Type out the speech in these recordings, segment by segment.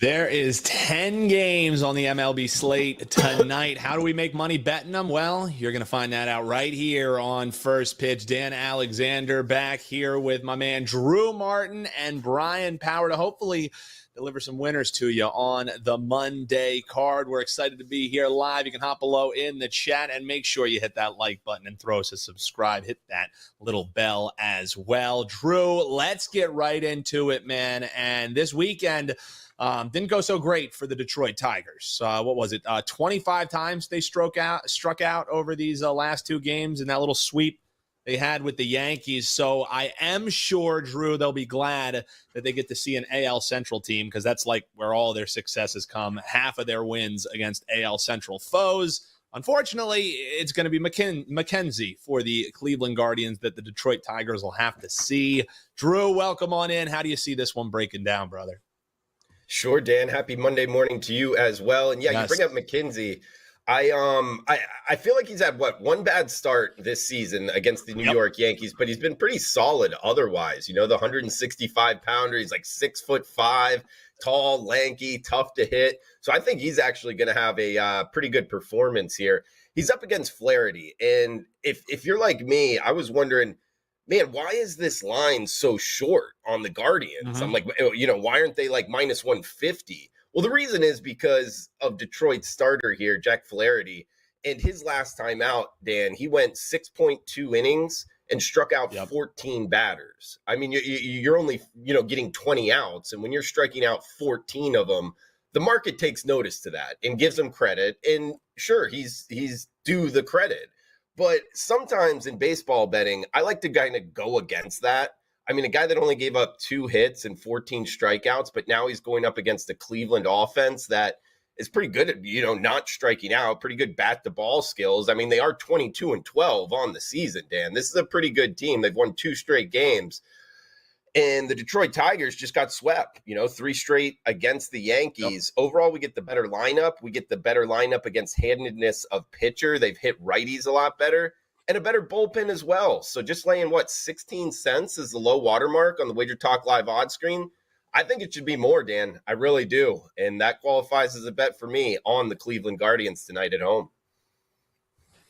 There is 10 games on the MLB slate tonight. How do we make money betting them? Well, you're going to find that out right here on First Pitch. Dan Alexander back here with my man Drew Martin and Bryan Power to hopefully deliver some winners to you on the Monday card. We're excited to be here live. You can hop below in the chat and make sure you hit that like button and throw us a subscribe. Hit that little bell as well. Drew, let's get right into it, man. And this weekend didn't go so great for the Detroit Tigers. What was it? 25 times they struck out over these last two games in that little sweep they had with the Yankees. So I am sure, Drew, they'll be glad that they get to see an AL Central team because that's like where all their successes come. Half of their wins against AL Central foes. Unfortunately, it's going to be McKenzie for the Cleveland Guardians that the Detroit Tigers will have to see. Drew, welcome on in. How do you see this one breaking down, brother? Sure, Dan. Happy Monday morning to you as well. And yeah, yes. You bring up McKenzie. I feel like he's had one bad start this season against the New York Yankees, but he's been pretty solid otherwise. You know, the 165-pounder, he's like 6'5", tall, lanky, tough to hit. So I think he's actually going to have a pretty good performance here. He's up against Flaherty, and if you're like me, I was wondering, man, why is this line so short on the Guardians? I'm like, why aren't they like minus 150? Well, the reason is because of Detroit's starter here, Jack Flaherty. And his last time out, Dan, he went 6.2 innings and struck out 14 batters. I mean, you're only, getting 20 outs. And when you're striking out 14 of them, the market takes notice to that and gives him credit. And sure, he's due the credit. But sometimes in baseball betting, I like to kind of go against that. I mean, a guy that only gave up 2 hits and 14 strikeouts, but now he's going up against the Cleveland offense that is pretty good at, not striking out, pretty good bat-to-ball skills. I mean, they are 22-12 on the season, Dan. This is a pretty good team. They've won 2 straight games. And the Detroit Tigers just got swept, 3 straight against the Yankees. Overall, we get the better lineup. We get the better lineup against handedness of pitcher. They've hit righties a lot better. And a better bullpen as well. So just laying, 16 cents is the low watermark on the WagerTalk live odds screen. I think it should be more, Dan. I really do. And that qualifies as a bet for me on the Cleveland Guardians tonight at home.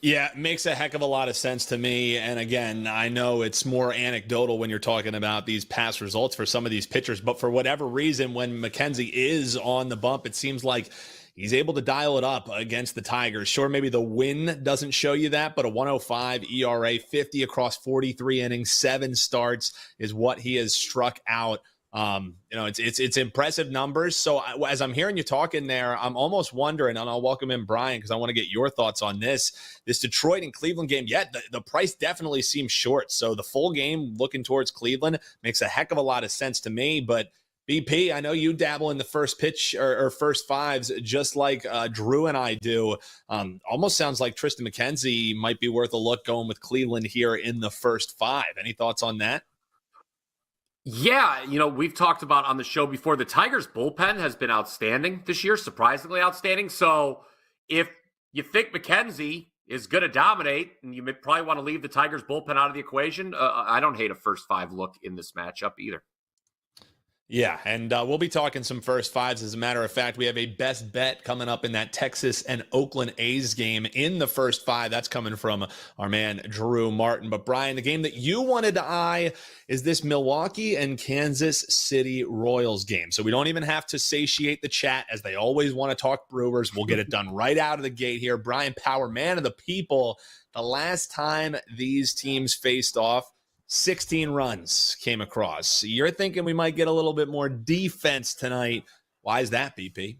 Yeah, it makes a heck of a lot of sense to me. And again, I know it's more anecdotal when you're talking about these past results for some of these pitchers. But for whatever reason, when McKenzie is on the bump, it seems like he's able to dial it up against the Tigers. Sure, maybe the win doesn't show you that, but a 105 ERA, 50 across 43 innings, 7 starts is what he has struck out. It's impressive numbers. So as I'm hearing you talking there, I'm almost wondering, and I'll welcome in Bryan because I want to get your thoughts on this Detroit and Cleveland game. Yeah, the price definitely seems short. So the full game looking towards Cleveland makes a heck of a lot of sense to me, but BP, I know you dabble in the first pitch or first fives just like Drew and I do. Almost sounds like Tristan McKenzie might be worth a look going with Cleveland here in the first 5. Any thoughts on that? Yeah, we've talked about on the show before, the Tigers bullpen has been outstanding this year, surprisingly outstanding. So if you think McKenzie is going to dominate and you probably want to leave the Tigers bullpen out of the equation, I don't hate a first 5 look in this matchup either. Yeah, and we'll be talking some first 5s. As a matter of fact, we have a best bet coming up in that Texas and Oakland A's game in the first 5. That's coming from our man Drew Martin. But Bryan, the game that you wanted to eye is this Milwaukee and Kansas City Royals game. So we don't even have to satiate the chat as they always want to talk Brewers. We'll get it done right out of the gate here. Bryan Power, man of the people. The last time these teams faced off, 16 runs came across. You're thinking we might get a little bit more defense tonight. Why is that, BP?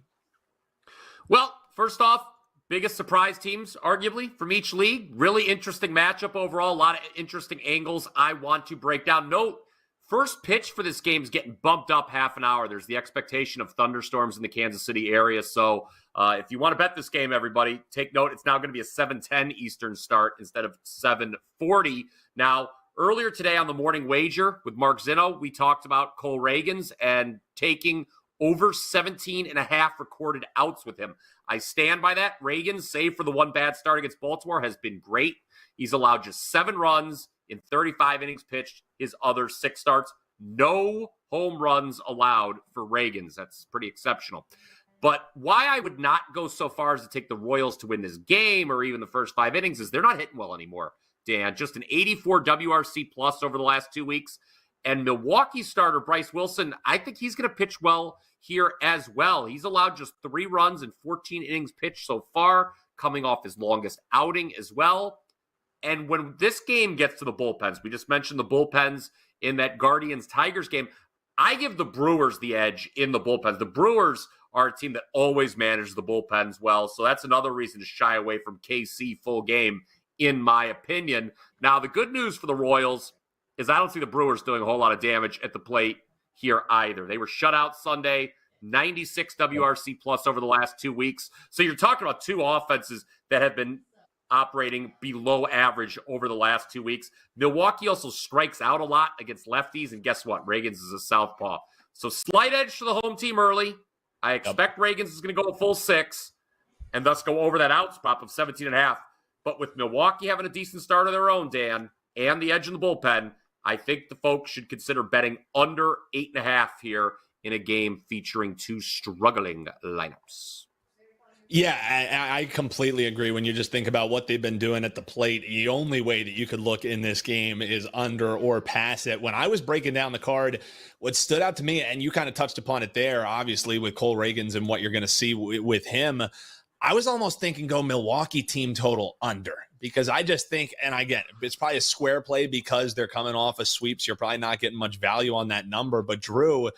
Well, first off, biggest surprise teams, arguably, from each league. Really interesting matchup overall. A lot of interesting angles I want to break down. Note, first pitch for this game is getting bumped up half an hour. There's the expectation of thunderstorms in the Kansas City area. So if you want to bet this game, everybody, take note. It's now going to be a 7:10 Eastern start instead of 7:40. Now, earlier today on the morning wager with Mark Zinno, we talked about Cole Reagans and taking over 17 and a half recorded outs with him. I stand by that. Reagans, save for the one bad start against Baltimore, has been great. He's allowed just 7 runs in 35 innings pitched. His other 6 starts. No home runs allowed for Reagans. That's pretty exceptional. But why I would not go so far as to take the Royals to win this game or even the first 5 innings is they're not hitting well anymore, Dan. Just an 84 WRC plus over the last 2 weeks. And Milwaukee starter Bryce Wilson, I think he's going to pitch well here as well. He's allowed just 3 runs in 14 innings pitched so far, coming off his longest outing as well. And when this game gets to the bullpens, we just mentioned the bullpens in that Guardians-Tigers game, I give the Brewers the edge in the bullpens. The Brewers are a team that always manages the bullpens well, so that's another reason to shy away from KC full game, in my opinion. Now, the good news for the Royals is I don't see the Brewers doing a whole lot of damage at the plate here either. They were shut out Sunday, 96 WRC plus over the last 2 weeks. So you're talking about 2 offenses that have been operating below average over the last 2 weeks. Milwaukee also strikes out a lot against lefties, and guess what? Reagans is a southpaw. So slight edge to the home team early. I expect Reagans is going to go a full 6 and thus go over that outs prop of 17.5. But with Milwaukee having a decent start of their own, Dan, and the edge in the bullpen, I think the folks should consider betting under 8.5 here in a game featuring 2 struggling lineups. Yeah, I completely agree. When you just think about what they've been doing at the plate, the only way that you could look in this game is under or pass it. When I was breaking down the card, what stood out to me, and you kind of touched upon it there, obviously, with Cole Reagans and what you're going to see with him, I was almost thinking go Milwaukee team total under, because I just think, and I get it, it's probably a square play because they're coming off of sweeps. You're probably not getting much value on that number. But Drew,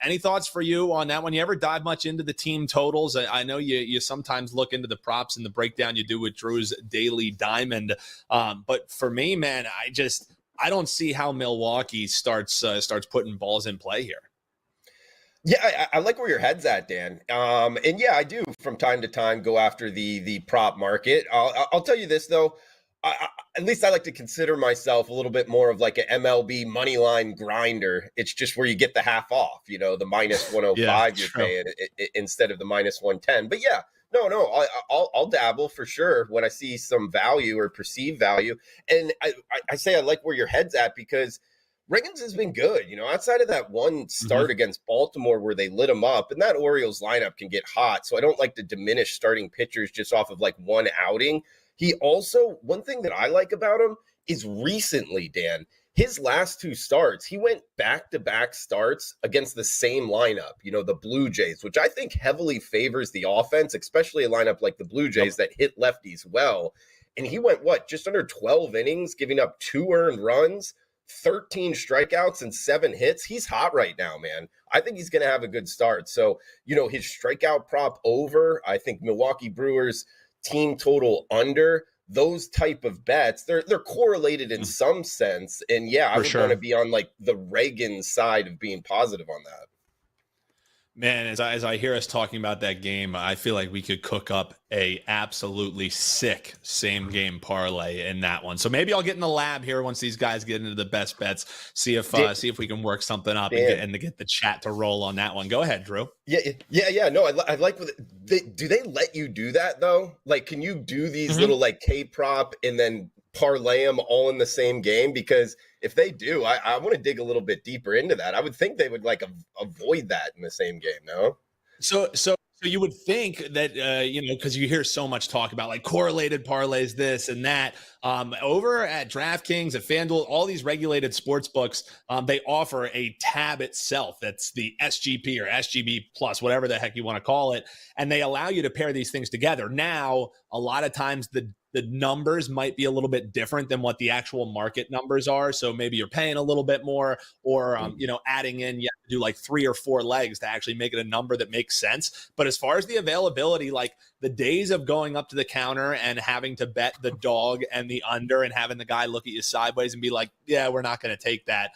any thoughts for you on that one? You ever dive much into the team totals? I know you sometimes look into the props and the breakdown you do with Drew's Daily Diamond. But for me, man, I don't see how Milwaukee starts putting balls in play here. Yeah, I like where your head's at, Dan. And yeah, I do from time to time go after the prop market. I'll tell you this though, at least I like to consider myself a little bit more of like an MLB money line grinder. It's just where you get the half off, the minus 105 you're paying instead of the minus 110. But yeah, no, I'll dabble for sure when I see some value or perceived value. And I say I like where your head's at because Reagans has been good, outside of that one start against Baltimore where they lit him up, and that Orioles lineup can get hot. So I don't like to diminish starting pitchers just off of like one outing. He also, one thing that I like about him is recently, Dan, his last 2 starts, he went back-to-back starts against the same lineup, the Blue Jays, which I think heavily favors the offense, especially a lineup like the Blue Jays that hit lefties well. And he went, just under 12 innings, giving up 2 earned runs, 13 strikeouts and 7 hits. He's hot right now, man. I think he's going to have a good start. So, his strikeout prop over, I think Milwaukee Brewers team total under, those type of bets, they're correlated in some sense. And yeah, I would want to be on like the Reagan side of being positive on that. Man, as I hear us talking about that game, I feel like we could cook up a absolutely sick same game parlay in that one. So maybe I'll get in the lab here once these guys get into the best bets, see if we can work something up and get the chat to roll on that one. Go ahead, Drew. Yeah. No, I like do they let you do that though? Like, can you do these little like K prop and then parlay them all in the same game? Because if they do, I want to dig a little bit deeper into that. I would think they would like avoid that in the same game. No. So you would think that, because you hear so much talk about like correlated parlays, this and that. Over at DraftKings, at FanDuel, all these regulated sports books, they offer a tab itself. That's the SGP or SGB plus, whatever the heck you want to call it. And they allow you to pair these things together. Now, a lot of times the numbers might be a little bit different than what the actual market numbers are. So maybe you're paying a little bit more or, adding in, you have to do like 3 or 4 legs to actually make it a number that makes sense. But as far as the availability, like the days of going up to the counter and having to bet the dog and the under and having the guy look at you sideways and be like, yeah, we're not going to take that.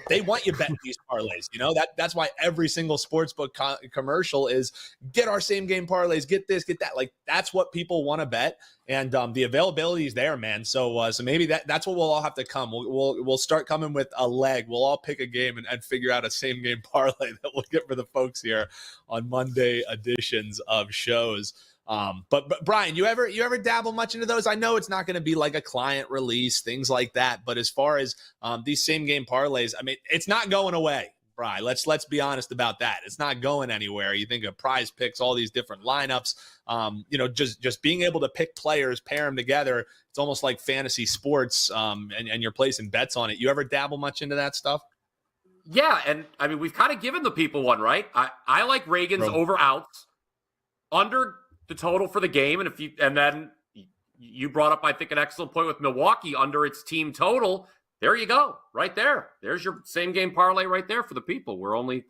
They want you betting these parlays. That's why every single sportsbook commercial is get our same game parlays, get this, get that. Like that's what people want to bet. And the availability is there, man. So maybe that's what we'll all have to come. We'll start coming with a leg. We'll all pick a game and figure out a same game parlay that we'll get for the folks here on Monday editions of shows. But Bryan, you ever dabble much into those? I know it's not going to be like a client release, things like that. But as far as these same game parlays, I mean, it's not going away. Bry. Let's be honest about that. It's not going anywhere. You think of Prize Picks, all these different lineups. Just being able to pick players, pair them together. It's almost like fantasy sports, and you're placing bets on it. You ever dabble much into that stuff? Yeah, and I mean, we've kind of given the people one, right? I like Reagan's over outs, under the total for the game, and then you brought up, I think, an excellent point with Milwaukee under its team total. There you go, right there. There's your same game parlay right there for the people. We're only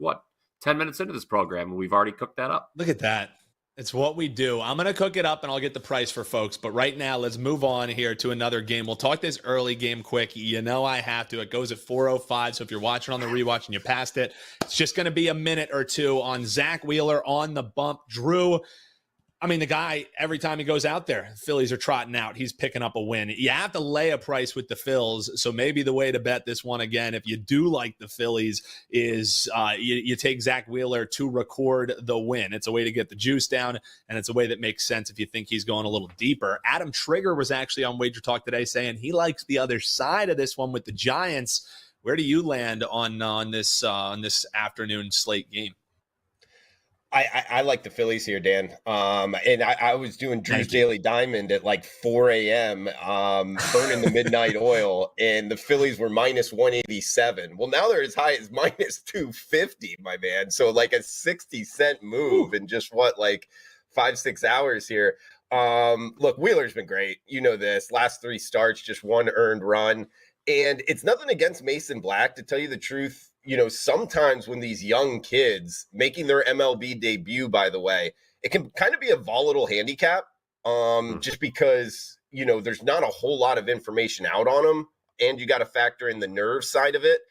10 minutes into this program, and we've already cooked that up. Look at that. It's what we do. I'm going to cook it up, and I'll get the price for folks. But right now, let's move on here to another game. We'll talk this early game quick. You know I have to. It goes at 4:05, so if you're watching on the rewatch and you passed it, it's just going to be a minute or two on Zach Wheeler on the bump. Drew, I mean, the guy, every time he goes out there, Phillies are trotting out. He's picking up a win. You have to lay a price with the Phils, so maybe the way to bet this one again, if you do like the Phillies, is you take Zach Wheeler to record the win. It's a way to get the juice down, and it's a way that makes sense if you think he's going a little deeper. Adam Trigger was actually on WagerTalk today saying he likes the other side of this one with the Giants. Where do you land on this afternoon slate game? I like the Phillies here, Dan. And I was doing Drew's Daily Diamond at like 4 a.m., burning the midnight oil, and the Phillies were minus 187. Well, now they're as high as minus 250, my man. So like a 60-cent move in just 5-6 hours here. Look, Wheeler's been great. You know this. Last 3 starts, just 1 earned run. And it's nothing against Mason Black, to tell you the truth. Sometimes when these young kids making their MLB debut, by the way, it can kind of be a volatile handicap, just because, there's not a whole lot of information out on them, and you got to factor in the nerve side of it.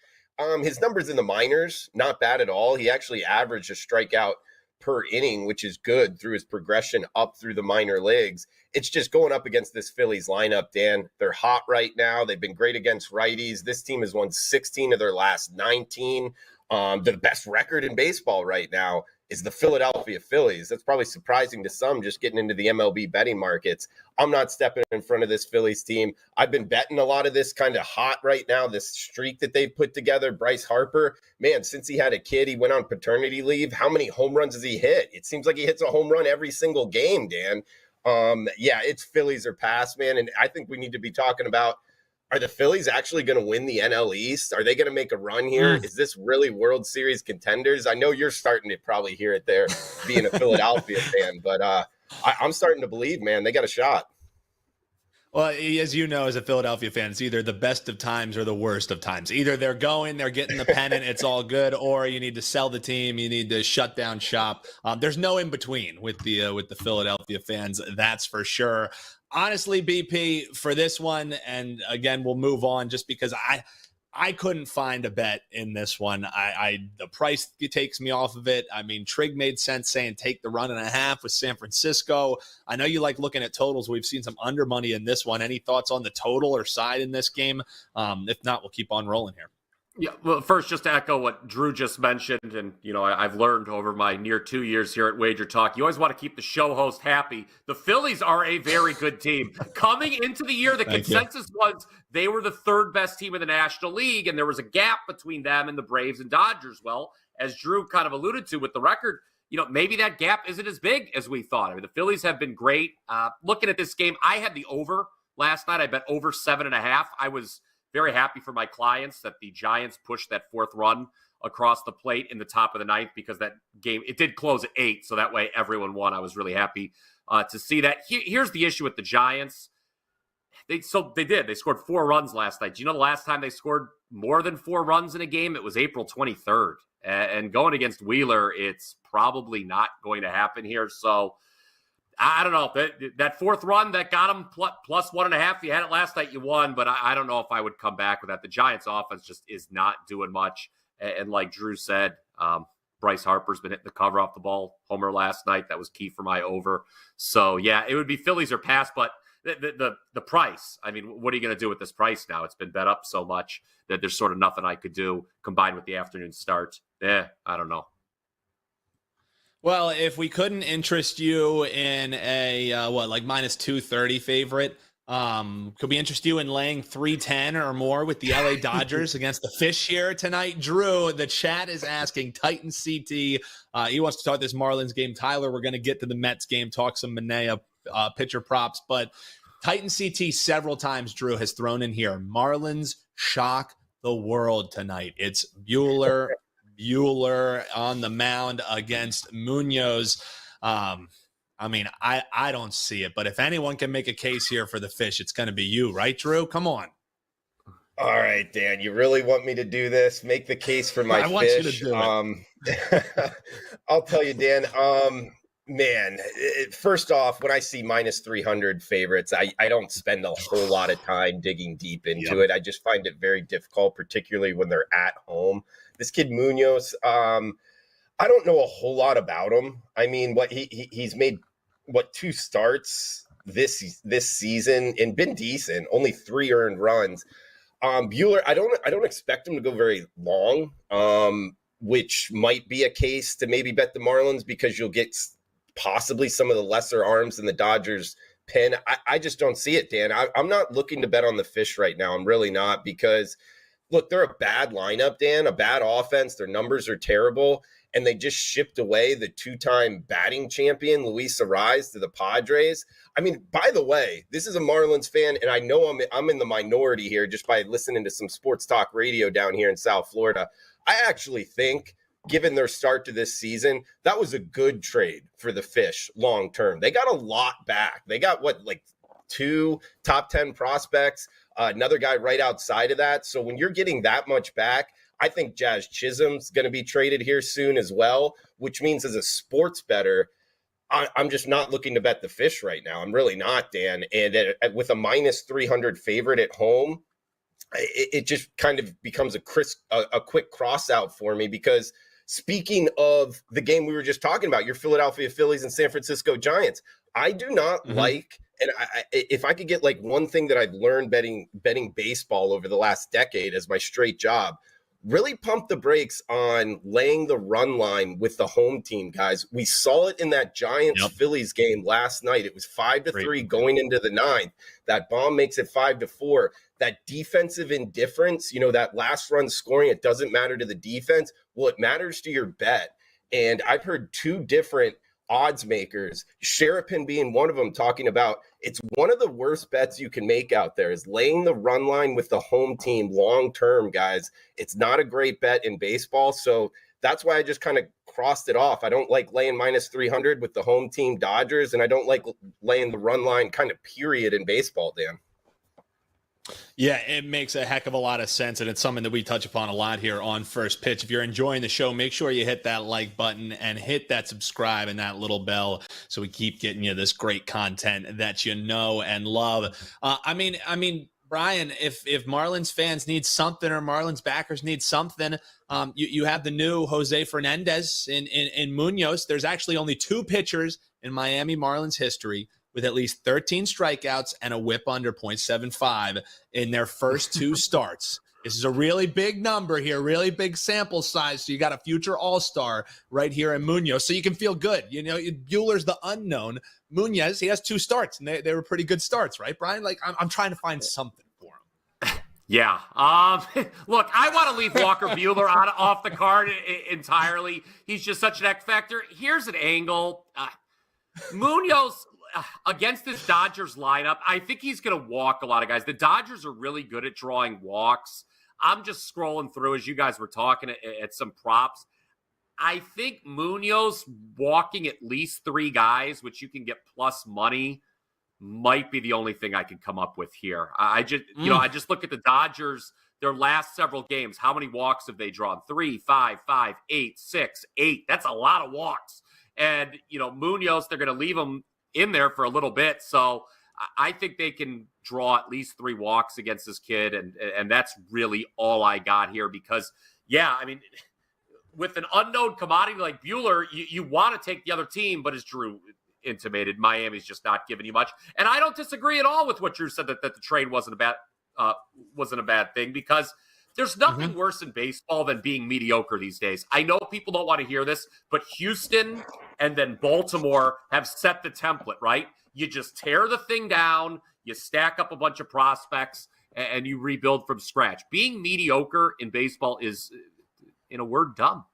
His numbers in the minors, not bad at all. He actually averaged a strikeout per inning, which is good through his progression up through the minor leagues. It's just going up against this Phillies lineup, Dan. They're hot right now. They've been great against righties. This team has won 16 of their last 19. The best record in baseball right now is the Philadelphia Phillies. That's probably surprising to some, just getting into the MLB betting markets. I'm not stepping in front of this Phillies team. I've been betting a lot of this kind of hot right now, this streak that they've put together. Bryce Harper, man, since he had a kid, he went on paternity leave. How many home runs has he hit? It seems like he hits a home run every single game, Dan. It's Phillies or pass, man. And I think we need to be talking about, are the Phillies actually going to win the NL East? Are they going to make a run here? Is this really World Series contenders? I know you're starting to probably hear it there, being a Philadelphia fan, but I'm starting to believe, man, they got a shot. Well, as you know, as a Philadelphia fan, it's either the best of times or the worst of times. Either they're getting the pennant, it's all good, or you need to sell the team, you need to shut down shop. There's no in between with the Philadelphia fans, that's for sure. Honestly, BP, for this one, and again, we'll move on just because I couldn't find a bet in this one. The price takes me off of it. I mean, Trig made sense saying take the 1.5 with San Francisco. I know you like looking at totals. We've seen some under money in this one. Any thoughts on the total or side in this game? If not, we'll keep on rolling here. Yeah, well, first, just to echo what Drew just mentioned, and, I've learned over my near 2 years here at WagerTalk, you always want to keep the show host happy. The Phillies are a very good team. Coming into the year, the consensus was they were the 3rd best team in the National League, and there was a gap between them and the Braves and Dodgers. Well, as Drew kind of alluded to with the record, maybe that gap isn't as big as we thought. I mean, the Phillies have been great. Looking at this game, I had the over last night. I bet over 7.5. I was very happy for my clients that the Giants pushed that 4th run across the plate in the top of the 9th, because that game, it did close at 8. So that way everyone won. I was really happy to see that. Here's the issue with the Giants. They scored 4 runs last night. Do you know the last time they scored more than 4 runs in a game? It was April 23rd. And going against Wheeler, it's probably not going to happen here. So I don't know. That 4th run that got him plus 1.5. You had it last night, you won, but I don't know if I would come back with that. The Giants offense just is not doing much. And like Drew said, Bryce Harper's been hitting the cover off the ball. Homer last night, that was key for my over. So yeah, it would be Phillies or pass, but the price, I mean, what are you going to do with this price now? It's been bet up so much that there's sort of nothing I could do combined with the afternoon start. I don't know. Well, if we couldn't interest you in a minus 230 favorite, Could we interest you in laying 310 or more with the LA Dodgers against the Fish here tonight? Drew, the chat is asking Titan CT. He wants to talk this Marlins game. Tyler, we're going to get to the Mets game, talk some Manea pitcher props, but Titan CT several times, Drew, has thrown in here. Marlins shock the world tonight. It's Buehler on the mound against Munoz. I mean, I don't see it, but if anyone can make a case here for the Fish, it's going to be you, right, Drew? Come on. All right, Dan, you really want me to do this? Make the case for my I want you to Fish. do it. I'll tell you, Dan. Man, first off, when I see minus 300 favorites, I don't spend a whole lot of time digging deep into it. I just find it very difficult, particularly when they're at home. This kid Munoz, I don't know a whole lot about him. I mean, what he's made 2 starts this season and been decent. Only 3 earned runs. Buehler, I don't expect him to go very long, which might be a case to maybe bet the Marlins because you'll get possibly some of the lesser arms in the Dodgers pen. I just don't see it, Dan. I'm not looking to bet on the Fish right now. I'm really not because, look, they're a bad lineup, Dan, a bad offense. Their numbers are terrible. And they just shipped away the 2-time batting champion, Luis Arraez, to the Padres. I mean, by the way, this is a Marlins fan, and I know I'm in the minority here just by listening to some sports talk radio down here in South Florida. I actually think, given their start to this season, that was a good trade for the Fish long term. They got a lot back. They got, 2 top 10 prospects, another guy right outside of that. So when you're getting that much back, I think Jazz Chisholm's going to be traded here soon as well, which means as a sports bettor, I'm just not looking to bet the Fish right now. I'm really not, Dan. And with a minus 300 favorite at home, it just kind of becomes a quick cross out for me because speaking of the game we were just talking about, your Philadelphia Phillies and San Francisco Giants, I do not like, and if I could get one thing that I've learned betting baseball over the last decade as my straight job, really pump the brakes on laying the run line with the home team, guys. We saw it in that Giants-Phillies game last night. It was 5-3 going into the 9th. That bomb makes it 5-4. That defensive indifference, that last run scoring, it doesn't matter to the defense. Well, it matters to your bet. And I've heard 2 different odds makers, Sherapin being one of them, talking about it's one of the worst bets you can make out there is laying the run line with the home team long term, guys. It's not a great bet in baseball. So that's why I just kind of crossed it off. I don't like laying minus 300 with the home team Dodgers, and I don't like laying the run line kind of period in baseball, Dan. Yeah, it makes a heck of a lot of sense, and it's something that we touch upon a lot here on First Pitch. If you're enjoying the show, make sure you hit that like button and hit that subscribe and that little bell so we keep getting you this great content that you know and love. I mean, Bryan, if Marlins fans need something or Marlins backers need something, you have the new Jose Fernandez in Munoz. There's actually only 2 pitchers in Miami Marlins history with at least 13 strikeouts and a whip under .75 in their first 2 starts. This is a really big number here, really big sample size. So you got a future all-star right here in Munoz. So you can feel good. Buehler's the unknown. Munoz, he has 2 starts, and they were pretty good starts, right, Bryan? I'm trying to find something for him. Yeah. Look, I want to leave Walker Buehler off the card entirely. He's just such an X factor. Here's an angle. Munoz against this Dodgers lineup, I think he's going to walk a lot of guys. The Dodgers are really good at drawing walks. I'm just scrolling through as you guys were talking at some props. I think Munoz walking at least 3 guys, which you can get plus money, might be the only thing I can come up with here. I just look at the Dodgers, their last several games. How many walks have they drawn? 3, 5, 5, 8, 6, 8. That's a lot of walks. And, Munoz, they're going to leave him in there for a little bit. So I think they can draw at least 3 walks against this kid. And that's really all I got here because, with an unknown commodity like Buehler, you want to take the other team, but as Drew intimated, Miami's just not giving you much. And I don't disagree at all with what Drew said that the trade wasn't a bad thing because there's nothing worse in baseball than being mediocre these days. I know people don't want to hear this, but Houston and then Baltimore have set the template, right? You just tear the thing down, you stack up a bunch of prospects, and you rebuild from scratch. Being mediocre in baseball is, in a word, dumb.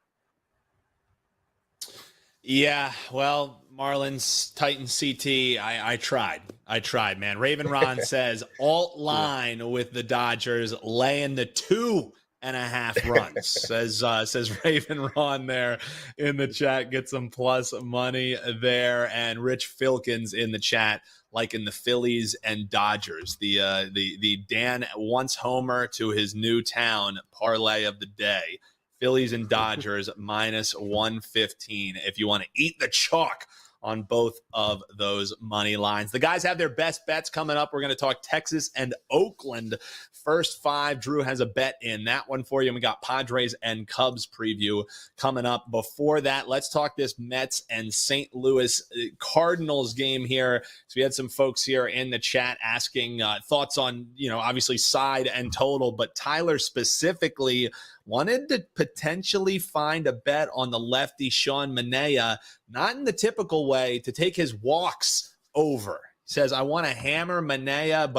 Yeah, well, Marlins, Titans, CT, I tried, man. Raven Ron says, alt line with the Dodgers, laying the 2.5 runs. says Raven Ron there in the chat. Get some plus money there. And Rich Filkins in the chat, like in the Phillies and Dodgers. The Dan once homer to his new town parlay of the day. Phillies and Dodgers minus 115 if you want to eat the chalk on both of those money lines. The guys have their best bets coming up. We're going to talk Texas and Oakland. First five, Drew has a bet in that one for you. And we got Padres and Cubs preview coming up. Before that, let's talk this Mets and St. Louis Cardinals game here. So we had some folks here in the chat asking thoughts on, obviously side and total, but Tyler specifically wanted to potentially find a bet on the lefty Sean Manaea, not in the typical way, to take his walks over. Says, I want to hammer Manaea,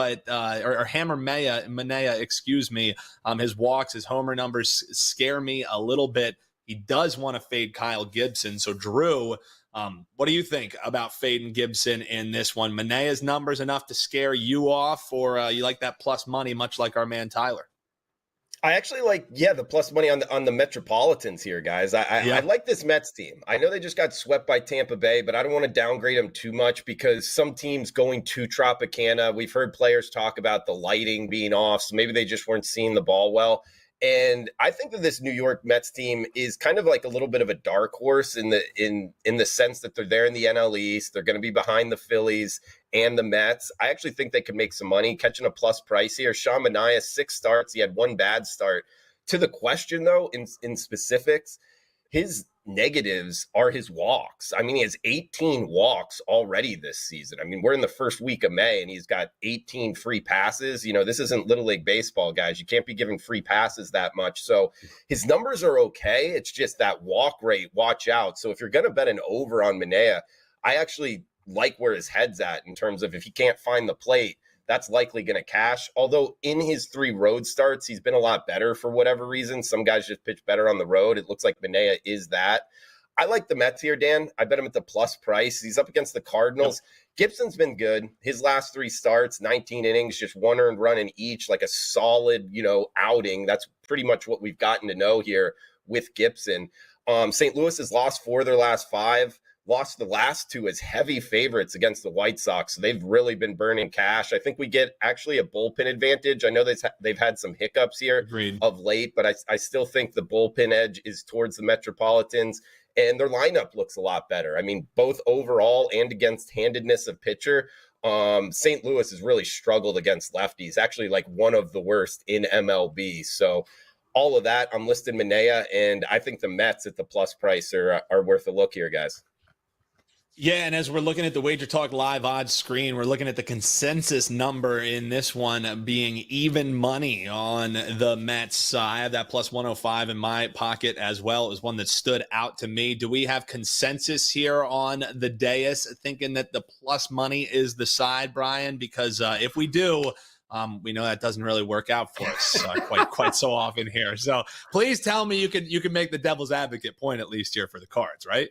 or hammer Manaea, excuse me. His walks, his homer numbers scare me a little bit. He does want to fade Kyle Gibson. So, Drew, what do you think about fading Gibson in this one? Manaea's numbers enough to scare you off, or you like that plus money, much like our man Tyler? I actually like, the plus money on the Metropolitans here, guys. I like this Mets team. I know they just got swept by Tampa Bay, but I don't want to downgrade them too much because some teams going to Tropicana, we've heard players talk about the lighting being off, so maybe they just weren't seeing the ball well. And I think that this New York Mets team is kind of like a little bit of a dark horse in the sense that they're there in the NL East. They're going to be behind the Phillies and the Mets. I actually think they could make some money catching a plus price here. Sean Manaea, 6 starts. He had 1 bad start. To the question, though, in specifics, his negatives are his walks. I mean, he has 18 walks already this season. I mean, we're in the first week of May, and he's got 18 free passes. This isn't Little League Baseball, guys. You can't be giving free passes that much. So his numbers are okay. It's just that walk rate, watch out. So if you're going to bet an over on Manaea, I actually like where his head's at in terms of if he can't find the plate, that's likely going to cash. Although in his 3 road starts, he's been a lot better for whatever reason. Some guys just pitch better on the road. It looks like Manaea is that. I like the Mets here, Dan. I bet him at the plus price. He's up against the Cardinals. Yep. Gibson's been good. His last 3 starts, 19 innings, just 1 earned run in each, like a solid, outing. That's pretty much what we've gotten to know here with Gibson. St. Louis has lost 4 of their last 5. Lost the last 2 as heavy favorites against the White Sox. So they've really been burning cash. I think we get actually a bullpen advantage. I know they've had some hiccups here Agreed. Of late, but I still think the bullpen edge is towards the Metropolitans, and their lineup looks a lot better. I mean, both overall and against handedness of pitcher. St. Louis has really struggled against lefties, actually like one of the worst in MLB. So all of that, I'm listing Manaea, and I think the Mets at the plus price are worth a look here, guys. Yeah, and as we're looking at the WagerTalk live odds screen, we're looking at the consensus number in this one being even money on the Mets. I have that plus 105 in my pocket as well. It was one that stood out to me. Do we have consensus here on the dais thinking that the plus money is the side, Bryan? Because if we do, we know that doesn't really work out for us quite so often here. So please tell me you can make the devil's advocate point at least here for the Cards, right?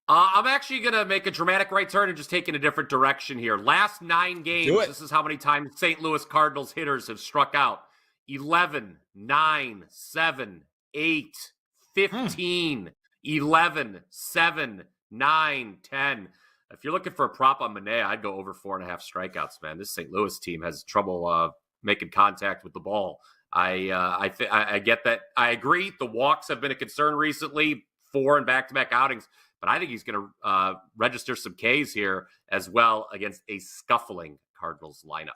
I'm actually going to make a dramatic right turn and just take in a different direction here. Last 9 games, this is how many times St. Louis Cardinals hitters have struck out. 11, 9, 7, 8, 15, 11, 7, 9, 10. If you're looking for a prop on Manaea, I'd go over 4.5 strikeouts, man. This St. Louis team has trouble making contact with the ball. I get that. I agree. The walks have been a concern recently, 4 in back-to-back outings. But I think he's going to register some Ks here as well against a scuffling Cardinals lineup.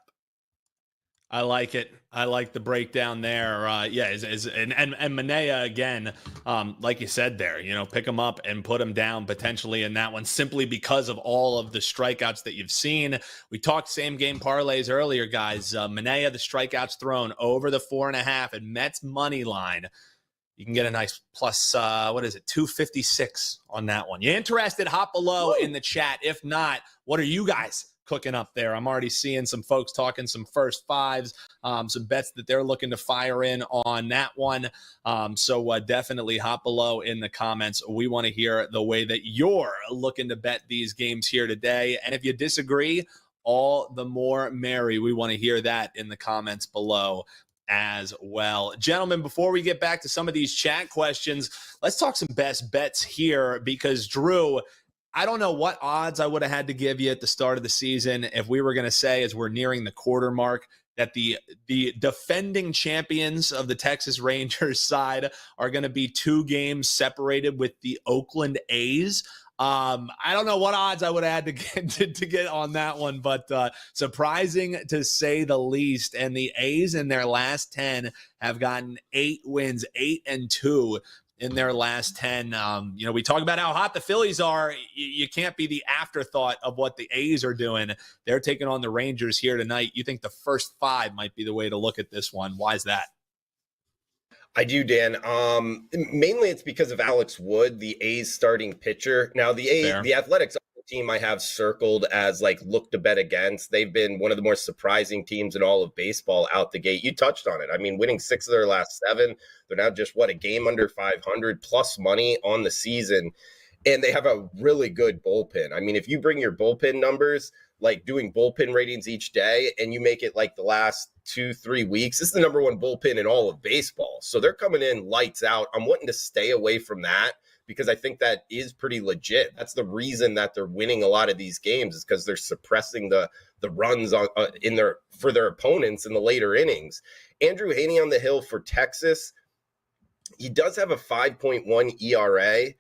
I like it. I like the breakdown there. And Manaea again, like you said there, pick him up and put him down potentially in that one simply because of all of the strikeouts that you've seen. We talked same game parlays earlier, guys. Manaea, the strikeouts thrown over the 4.5 and Mets money line. You can get a nice plus, 256 on that one. You interested? Hop below in the chat. If not, what are you guys cooking up there? I'm already seeing some folks talking some first fives, some bets that they're looking to fire in on that one. So definitely hop below in the comments. We want to hear the way that you're looking to bet these games here today. And if you disagree, all the more merry. We want to hear that in the comments below as well. Gentlemen, before we get back to some of these chat questions, let's talk some best bets here, because Drew, I don't know what odds I would have had to give you at the start of the season if we were going to say, as we're nearing the quarter mark, that the defending champions of the Texas Rangers side are going to be 2 games separated with the Oakland A's. I don't know what odds I would have had to get on that one, but surprising to say the least. And the A's in their last 10 have gotten 8 wins, 8-2 in their last 10. We talk about how hot the Phillies are. You can't be the afterthought of what the A's are doing. They're taking on the Rangers here tonight. You think the first 5 might be the way to look at this one. Why is that? I do, Dan. Mainly it's because of Alex Wood, the A's starting pitcher. Now, the Athletics team I have circled as look to bet against. They've been one of the more surprising teams in all of baseball out the gate. You touched on it. I mean, winning 6 of their last 7. They're now just a game under 500 plus money on the season. And they have a really good bullpen. I mean, if you bring your bullpen numbers, doing bullpen ratings each day, and you make it the last 2-3 weeks, this is the number 1 bullpen in all of baseball. So they're coming in lights out. I'm wanting to stay away from that because I think that is pretty legit. That's the reason that they're winning a lot of these games, is because they're suppressing the runs for their opponents in the later innings. Andrew Heaney on the hill for Texas. He does have a 5.1 ERA.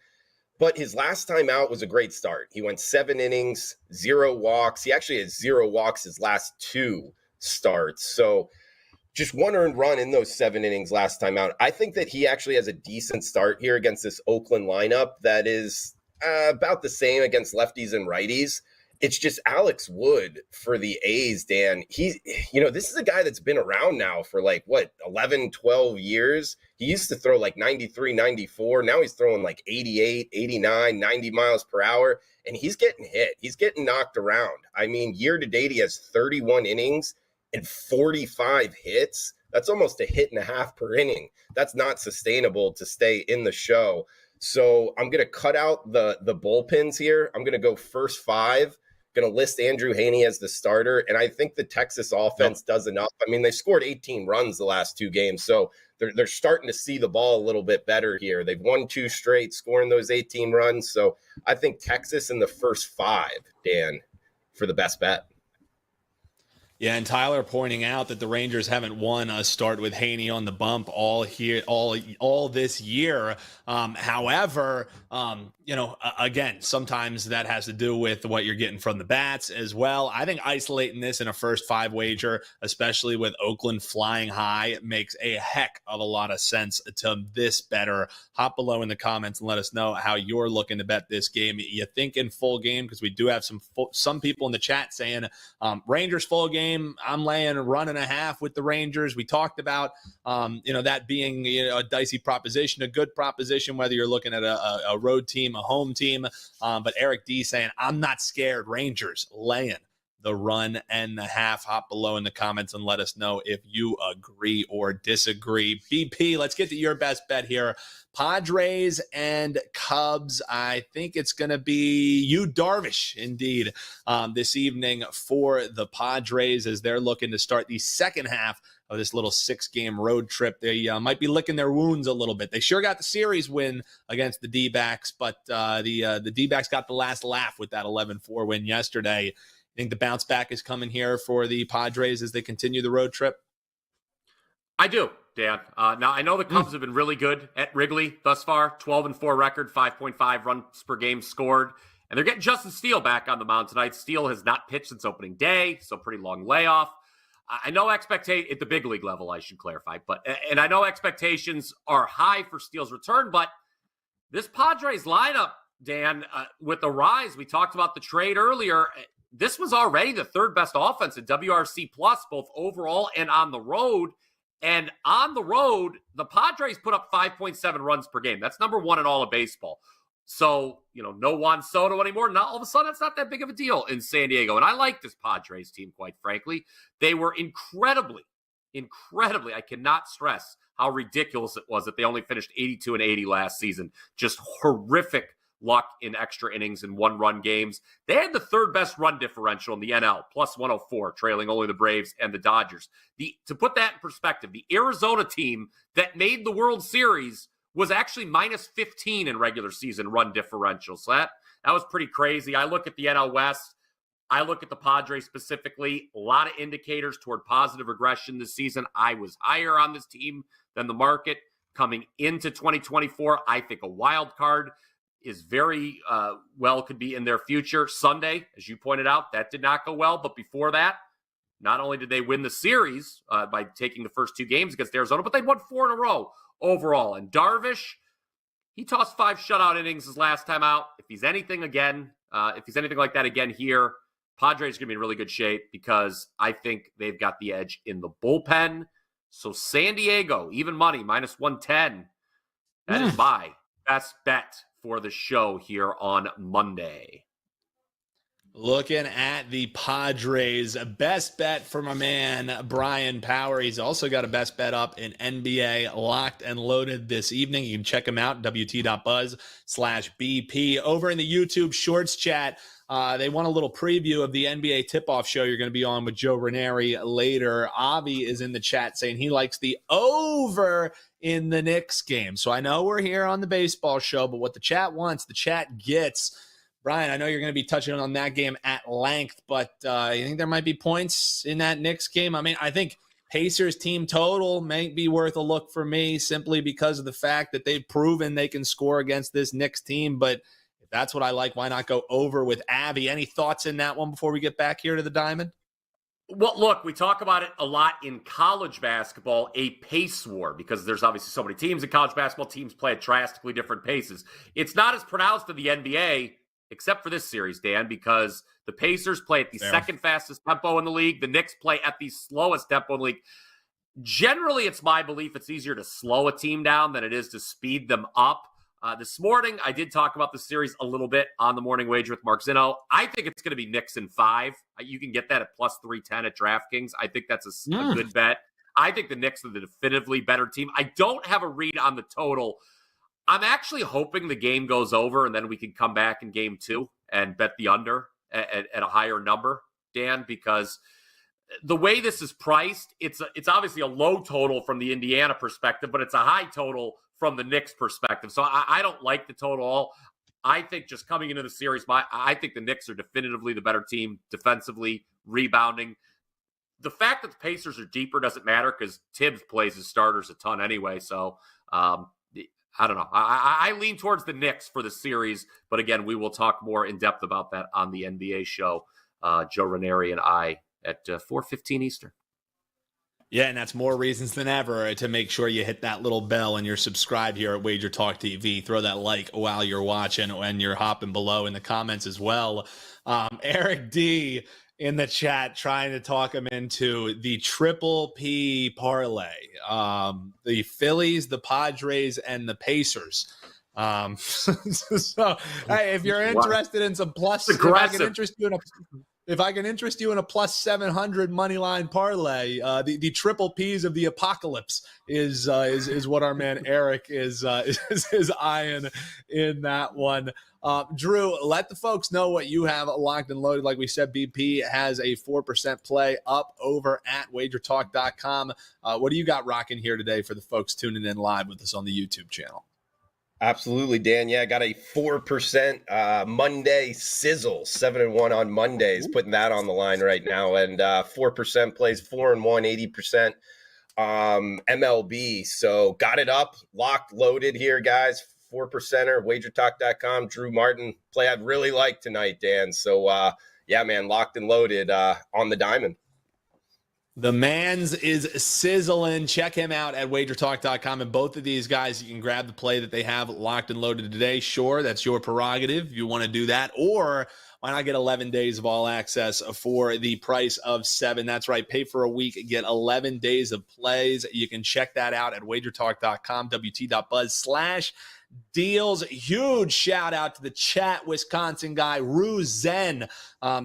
But his last time out was a great start. He went 7 innings, 0 walks. He actually has 0 walks his last 2 starts. So just 1 earned run in those 7 innings last time out. I think that he actually has a decent start here against this Oakland lineup that is about the same against lefties and righties. It's just Alex Wood for the A's, Dan. This is a guy that's been around now for 11, 12 years. He used to throw 93, 94. Now he's throwing 88, 89, 90 miles per hour, and he's getting hit. He's getting knocked around. I mean, year to date, he has 31 innings and 45 hits. That's almost a hit and a half per inning. That's not sustainable to stay in the show. So I'm going to cut out the bullpens here. I'm going to go first 5. Going to list Andrew Heaney as the starter, and I think the Texas offense does enough. I mean, they scored 18 runs the last 2 games, so they're starting to see the ball a little bit better here. They've won 2 straight, scoring those 18 runs. So I think Texas in the first 5, Dan, for the best bet. Yeah, and Tyler pointing out that the Rangers haven't won a start with Heaney on the bump all this year. However, again, sometimes that has to do with what you're getting from the bats as well. I think isolating this in a first 5 wager, especially with Oakland flying high, makes a heck of a lot of sense to this better. Hop below in the comments and let us know how you're looking to bet this game. You think in full game, because we do have some people in the chat saying Rangers full game. I'm laying a 1.5 with the Rangers. We talked about, that being a dicey proposition, a good proposition, whether you're looking at a road team, a home team. But Eric D saying, I'm not scared. Rangers laying the 1.5. Hop below in the comments and let us know if you agree or disagree. BP, let's get to your best bet here. Padres and Cubs. I think it's going to be Yu Darvish, indeed, this evening for the Padres as they're looking to start the second half of this little 6-game road trip. They might be licking their wounds a little bit. They sure got the series win against the D-backs, but the D-backs got the last laugh with that 11-4 win yesterday. I think the bounce back is coming here for the Padres as they continue the road trip. I do, Dan. Now, I know the Cubs have been really good at Wrigley thus far. 12-4 record, 5.5 runs per game scored. And they're getting Justin Steele back on the mound tonight. Steele has not pitched since opening day, so pretty long layoff. I know at the big league level, I should clarify. And I know expectations are high for Steele's return, but this Padres lineup, Dan, with the rise, we talked about the trade earlier. This was already the 3rd best offense in WRC+, both overall and on the road. And on the road, the Padres put up 5.7 runs per game. That's number one in all of baseball. So, no Juan Soto anymore. Now, all of a sudden, that's not that big of a deal in San Diego. And I like this Padres team, quite frankly. They were incredibly, I cannot stress how ridiculous it was that they only finished 82-80 last season. Just horrific luck in extra innings and one-run games. They had the third best run differential in the NL, plus 104, trailing only the Braves and the Dodgers. To put that in perspective, the Arizona team that made the World Series was actually minus 15 in regular season run differential. So that was pretty crazy. I look at the NL West. I look at the Padres specifically. A lot of indicators toward positive regression this season. I was higher on this team than the market coming into 2024. I think a wild card is very could be in their future. Sunday, as you pointed out, that did not go well. But before that, not only did they win the series by taking the first two games against Arizona, but they won 4 in a row overall. And Darvish, he tossed 5 shutout innings his last time out. If he's anything like that again here, Padres are going to be in really good shape because I think they've got the edge in the bullpen. So San Diego, even money, minus 110. That is my best bet for the show here on Monday. Looking at the Padres, best bet for my man, Bryan Power. He's also got a best bet up in NBA Locked and Loaded this evening. You can check him out, wt.buzz/BP. Over in the YouTube Shorts chat, they want a little preview of the NBA tip-off show you're going to be on with Joe Ranieri later. Avi is in the chat saying he likes the over in the Knicks game. So I know we're here on the baseball show, but what the chat wants, the chat gets. Brian, I know you're going to be touching on that game at length, but you think there might be points in that Knicks game? I mean, I think Pacers team total may be worth a look for me simply because of the fact that they've proven they can score against this Knicks team. But if that's what I like, why not go over with Avi? Any thoughts in that one before we get back here to the Diamond? Well, look, we talk about it a lot in college basketball, a pace war, because there's obviously so many teams in college basketball. Teams play at drastically different paces. It's not as pronounced in the NBA, except for this series, Dan, because the Pacers play at the second fastest tempo in the league. The Knicks play at the slowest tempo in the league. Generally, it's my belief it's easier to slow a team down than it is to speed them up. This morning, I did talk about the series a little bit on the Morning Wager with Mark Zinno. I think it's going to be Knicks in 5. You can get that at plus 310 at DraftKings. I think that's a good bet. I think the Knicks are the definitively better team. I don't have a read on the total. I'm actually hoping the game goes over and then we can come back in game 2 and bet the under at a higher number, Dan, because the way this is priced, it's obviously a low total from the Indiana perspective, but it's a high total from the Knicks perspective. So I don't like the total at all. I think just coming into the series, I think the Knicks are definitively the better team defensively, rebounding. The fact that the Pacers are deeper doesn't matter because Tibbs plays his starters a ton anyway. So I don't know. I lean towards the Knicks for the series, but again, we will talk more in depth about that on the NBA show. Joe Ranieri and I at 4:15 Eastern. Yeah, and that's more reasons than ever to make sure you hit that little bell and you're subscribed here at WagerTalk TV. Throw that like while you're watching and you're hopping below in the comments as well. Eric D in the chat trying to talk him into the triple P parlay. The Phillies, the Padres, and the Pacers. So hey, if you're interested in some plus, if I can interest you in a plus 700 money line parlay, the triple P's of the apocalypse is what our man Eric is eyeing in that one. Drew, let the folks know what you have locked and loaded. Like we said, BP has a 4% play up over at WagerTalk.com. What do you got rocking here today for the folks tuning in live with us on the YouTube channel? Absolutely, Dan. Yeah, I got a 4% Monday sizzle, 7-1 on Mondays, putting that on the line right now. And 4% plays 4-1, 80% MLB. So got it up, locked, loaded here, guys. 4%er, WagerTalk.com. Drew Martin play I'd really like tonight, Dan. So, yeah, man, locked and loaded on the diamond. The man's is sizzling. Check him out at WagerTalk.com. And both of these guys, you can grab the play that they have locked and loaded today. Sure, that's your prerogative if you want to do that. Or why not get 11 days of all access for the price of 7? That's right. Pay for a week, get 11 days of plays. You can check that out at WagerTalk.com, WT.buzz/deals. Huge shout out to the chat Wisconsin guy, Rue Zen.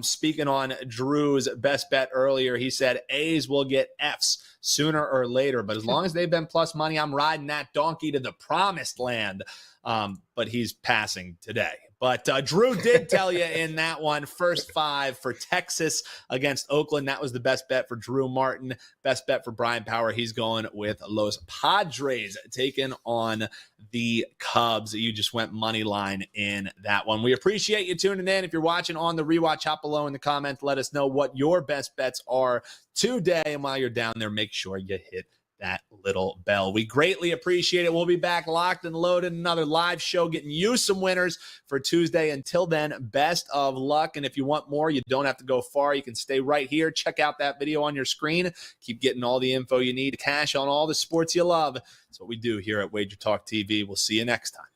Speaking on Drew's best bet earlier, he said A's will get F's sooner or later, but as long as they've been plus money, I'm riding that donkey to the promised land. But he's passing today. But Drew did tell you in that one, first 5 for Texas against Oakland. That was the best bet for Drew Martin. Best bet for Brian Power. He's going with Los Padres taking on the Cubs. You just went money line in that one. We appreciate you tuning in. If you're watching on the rewatch, hop below in the comments. Let us know what your best bets are today. And while you're down there, make sure you hit that little bell. We greatly appreciate it. We'll be back locked and loaded. Another live show getting you some winners for Tuesday. Until then, best of luck. And if you want more, you don't have to go far. You can stay right here. Check out that video on your screen. Keep getting all the info you need to cash on all the sports you love. That's what we do here at Wager Talk TV. We'll see you next time.